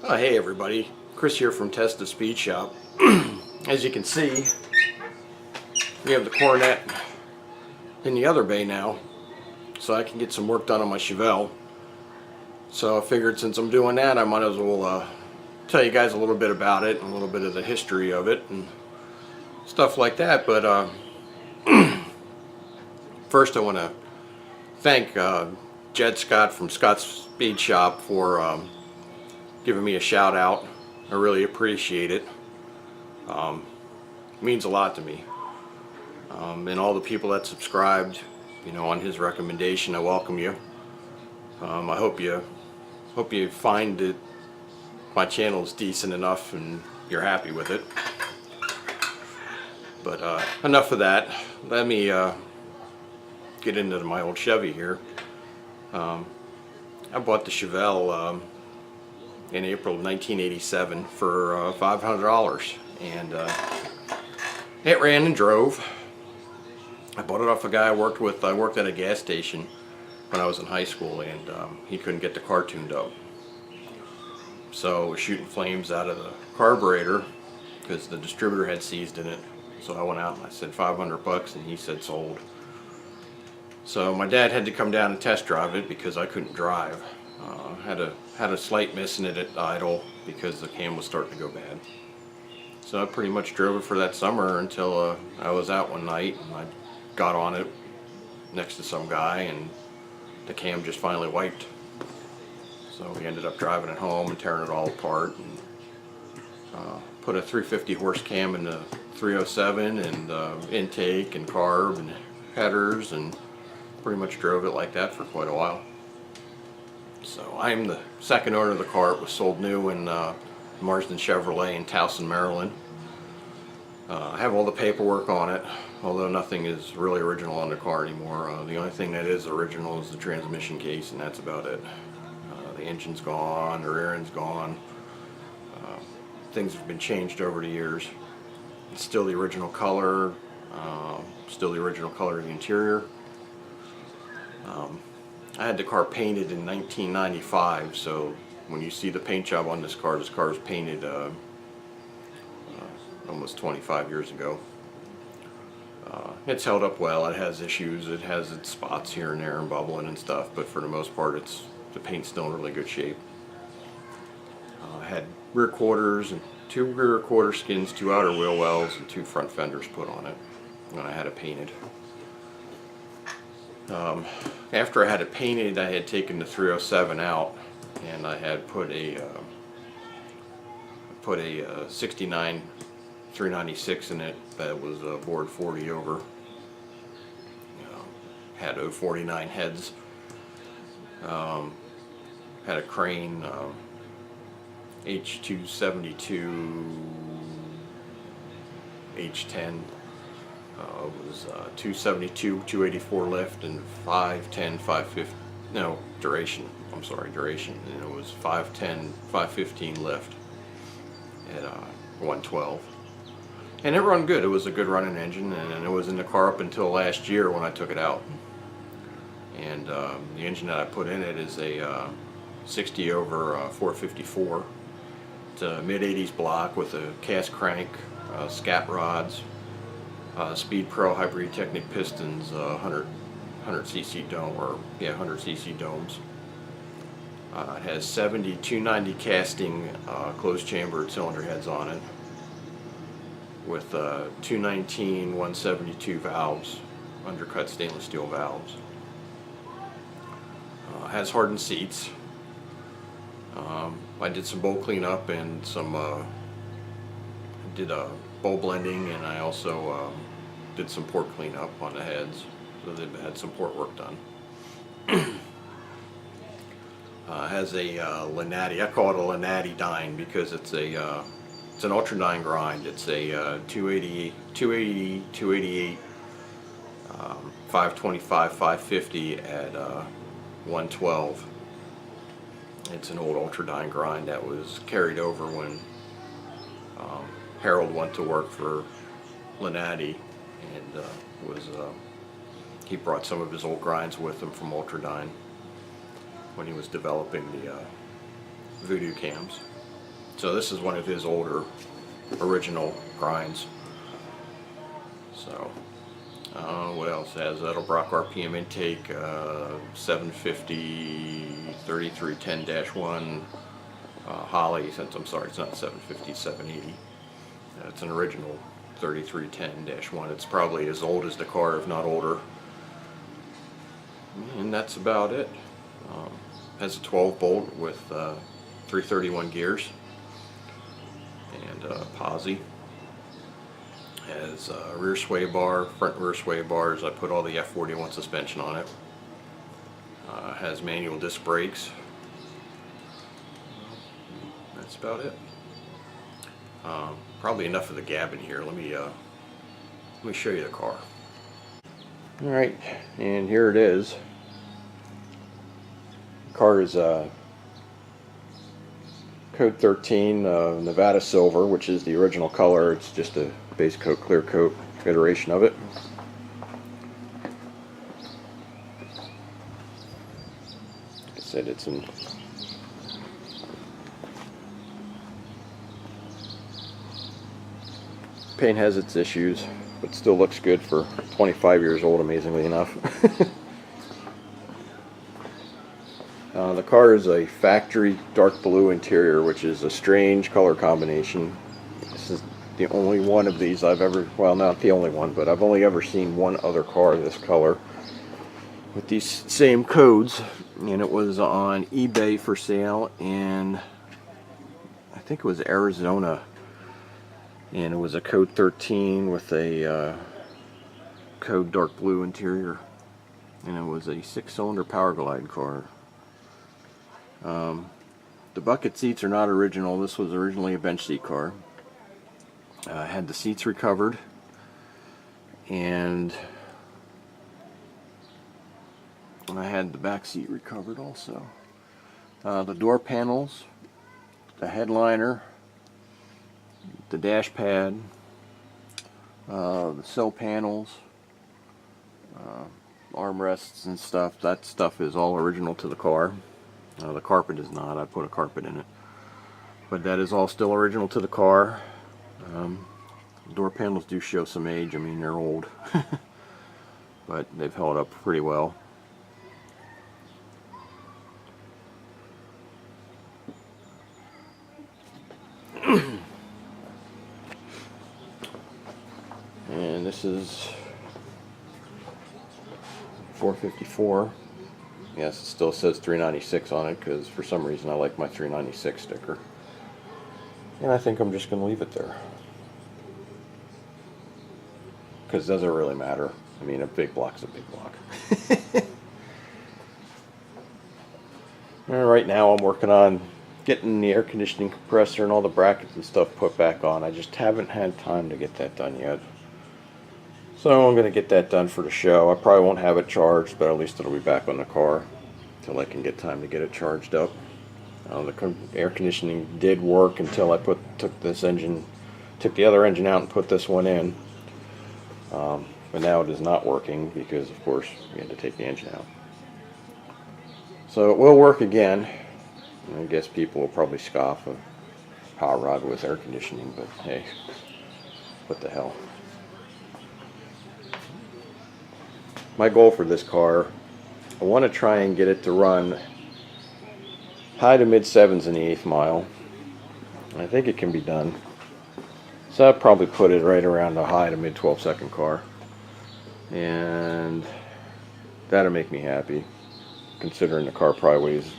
Hey everybody, Chris here from Testa Speed Shop. As you can see, we have the Coronet in the other bay now, so I can get some work done on my Chevelle. So I figured since I'm doing that, I might as well tell you guys a little bit about it, and a little bit of the history of it, and stuff like that. But first I want to thank Jed Scott from Scott's Speed Shop for giving me a shout out. I really appreciate it. It means a lot to me. And all the people that subscribed, on his recommendation, I welcome you. I hope you find that my channel is decent enough and you're happy with it. But enough of that. Let me get into my old Chevy here. I bought the Chevelle in April of 1987 for $500, and it ran and drove. I bought it off a guy I worked with. I worked at a gas station when I was in high school, and he couldn't get the car tuned up, so it was shooting flames out of the carburetor because the distributor had seized in it. So I went out and I said $500, and he said sold. So my dad had to come down and test drive it because I couldn't drive. Had a slight miss in it at idle because the cam was starting to go bad. So I pretty much drove it for that summer until I was out one night and I got on it next to some guy and the cam just finally wiped. So we ended up driving it home and tearing it all apart, and put a 350 horse cam in the 307 and intake and carb and headers, and pretty much drove it like that for quite a while. So I'm the second owner of the car. It was sold new in Marsden Chevrolet in Towson, Maryland. I have all the paperwork on it, although nothing is really original on the car anymore. The only thing that is original is the transmission case, and that's about it. The engine's gone, the rear end's gone. Things have been changed over the years. It's still the original color, still the original color of the interior. I had the car painted in 1995, so when you see the paint job on this car is painted almost 25 years ago. It's held up well. It has issues. It has its spots here and there and bubbling and stuff, but for the most part, the paint's still in really good shape. I had rear quarters and 2 rear quarter skins, 2 outer wheel wells, and 2 front fenders put on it when I had it painted. After I had it painted, I had taken the 307 out, and I had put a 69 396 in it that was bored 40 over. Had 049 heads. Had a crane H272 H10. It was 272, 284 lift, and 510, 550, no, duration, I'm sorry, duration, and it was 510, 515 lift at 112. And it run good. It was a good running engine, and it was in the car up until last year when I took it out. And the engine that I put in it is a 60 over 454. It's a mid-80s block with a cast crank, scat rods, Speed Pro Hybrid Technic pistons, 100 cc dome, or yeah, 100 cc domes. It has 70 290 casting closed chambered cylinder heads on it, with 219 172 valves, undercut stainless steel valves. Has hardened seats. I did some bowl cleanup and some did a bowl blending, and I also did some port cleanup on the heads, so they've had some port work done. Has a Lanati. I call it a Lanati dyne because it's an ultra dyne grind. It's a 280, 288, 525, 550 at 112. It's an old ultra dyne grind that was carried over when Harold went to work for Lanati, and he brought some of his old grinds with him from Ultradyne when he was developing the Voodoo cams. So this is one of his older original grinds. So what else has Edelbrock RPM intake, 750 3310-1 Holly. Since I'm sorry, it's not 750, 780. It's an original 3310-1. It's probably as old as the car, if not older. And that's about it. Has a 12 bolt with 331 gears and posi. Has rear sway bar, front rear sway bars. I put all the F41 suspension on it. Has manual disc brakes. That's about it. Probably enough of the gabbing here. Let me show you the car. All right, and here it is. The car is Code 13 Nevada Silver, which is the original color. It's just a base coat, clear coat iteration of it. Like I said, it's in paint, has its issues, but still looks good for 25 years old, amazingly enough. The car is a factory dark blue interior, which is a strange color combination. This is the only one of these I've ever, well, not the only one, but I've only ever seen one other car this color with these same codes, and it was on eBay for sale in, I think it was Arizona, and it was a Code 13 with a Code dark blue interior, and it was a 6-cylinder Power Glide car. The bucket seats are not original. This was originally a bench seat car. Had the seats recovered, and I had the back seat recovered also. The door panels, the headliner, the dash pad, the sill panels, armrests and stuff, that stuff is all original to the car. The carpet is not. I put a carpet in it, but that is all still original to the car. Door panels do show some age. I mean, they're old, but they've held up pretty well. And this is 454. Yes, it still says 396 on it because for some reason I like my 396 sticker. And I think I'm just going to leave it there, because it doesn't really matter. I mean, a big block's a big block. Right now I'm working on getting the air conditioning compressor and all the brackets and stuff put back on. I just haven't had time to get that done yet. So I'm going to get that done for the show. I probably won't have it charged, but at least it'll be back on the car until I can get time to get it charged up. The air conditioning did work until I took the other engine out and put this one in. But now it is not working because, of course, we had to take the engine out. So it will work again. I guess people will probably scoff a power rod with air conditioning, but hey, what the hell. My goal for this car, I want to try and get it to run high to mid 7s in the 1/8 mile. I think it can be done. So I'll probably put it right around a high to mid 12-second car. And that'll make me happy, considering the car probably weighs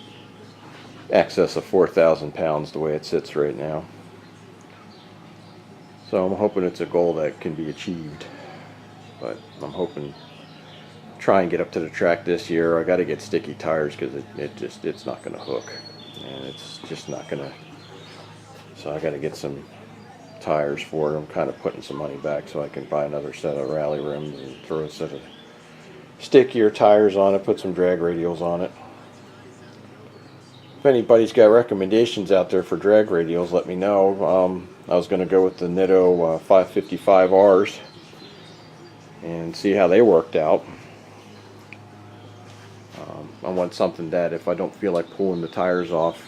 excess of 4,000 pounds the way it sits right now. So I'm hoping it's a goal that can be achieved. But I'm hoping try and get up to the track this year. I got to get sticky tires because it's not going to hook, and it's just not going to. So I got to get some tires for it. I'm kind of putting some money back so I can buy another set of rally rims and throw a set of stickier tires on it, put some drag radials on it. If anybody's got recommendations out there for drag radials, let me know. I was going to go with the Nitto 555Rs and see how they worked out. I want something that if I don't feel like pulling the tires off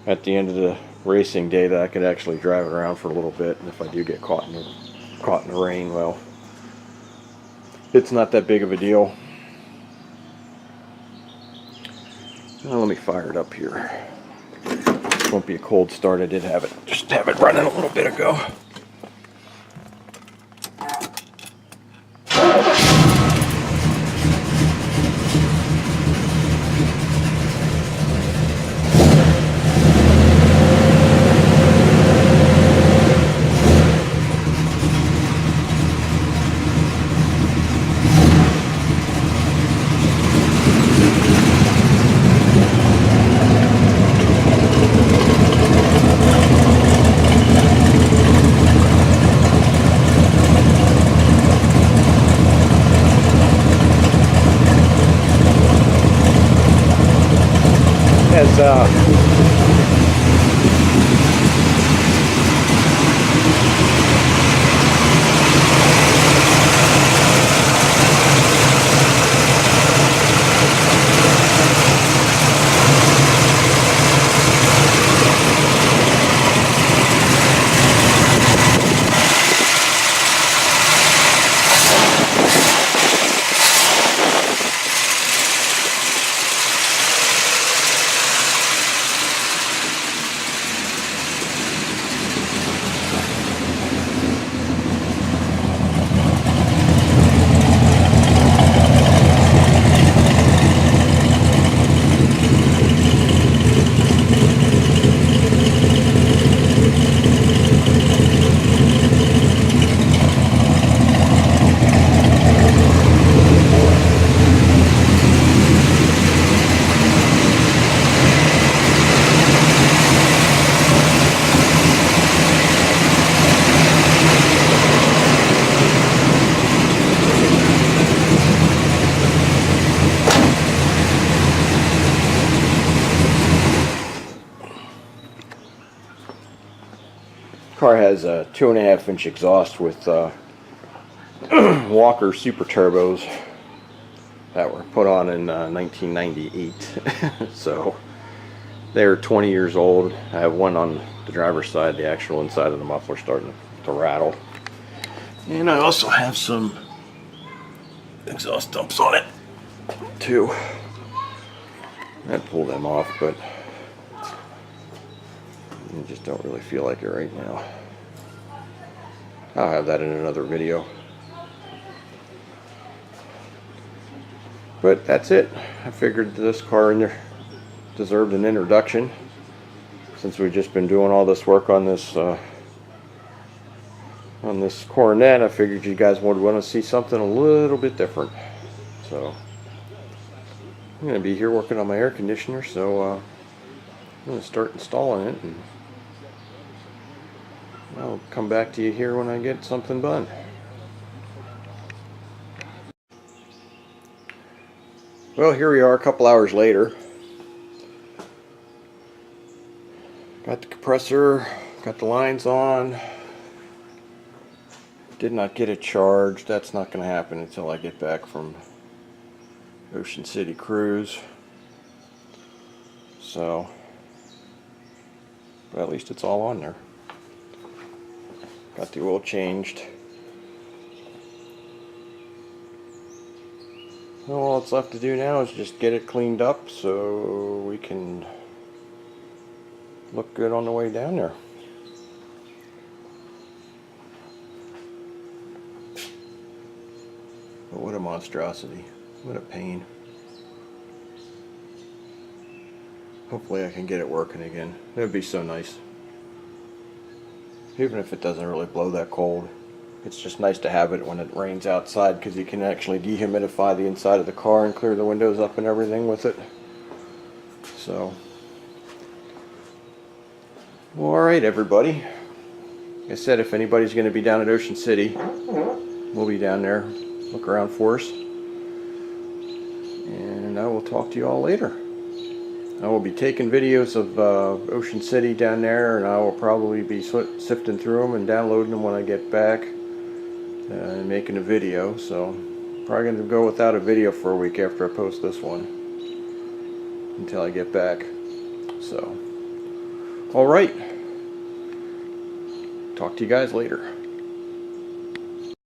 at the end of the racing day that I could actually drive it around for a little bit. And if I do get caught in the rain, well, it's not that big of a deal. Now let me fire it up here. This won't be a cold start. I did just have it running a little bit ago. Car has a 2.5-inch exhaust with Walker Super Turbos that were put on in 1998. So they're 20 years old. I have one on the driver's side, the actual inside of the muffler starting to rattle. And I also have some exhaust dumps on it too. I'd pull them off, but I just don't really feel like it right now. I'll have that in another video. But that's it. I figured this car in there deserved an introduction. Since we've just been doing all this work on this Coronet, I figured you guys would want to see something a little bit different. So I'm going to be here working on my air conditioner, so I'm going to start installing it, and I'll come back to you here when I get something done. Well, here we are a couple hours later. Got the compressor, got the lines on. Did not get it charged. That's not going to happen until I get back from Ocean City cruise. So, but at least it's all on there. Got the oil changed. Well, all that's left to do now is just get it cleaned up so we can look good on the way down there. But what a monstrosity. What a pain. Hopefully I can get it working again. It would be so nice. Even if it doesn't really blow that cold. It's just nice to have it when it rains outside, because you can actually dehumidify the inside of the car and clear the windows up and everything with it. So, well, alright everybody. Like I said, if anybody's going to be down at Ocean City, we'll be down there. Look around for us. And I will talk to you all later. I will be taking videos of Ocean City down there, and I will probably be sifting through them and downloading them when I get back and making a video. So probably going to go without a video for a week after I post this one until I get back. So alright, talk to you guys later.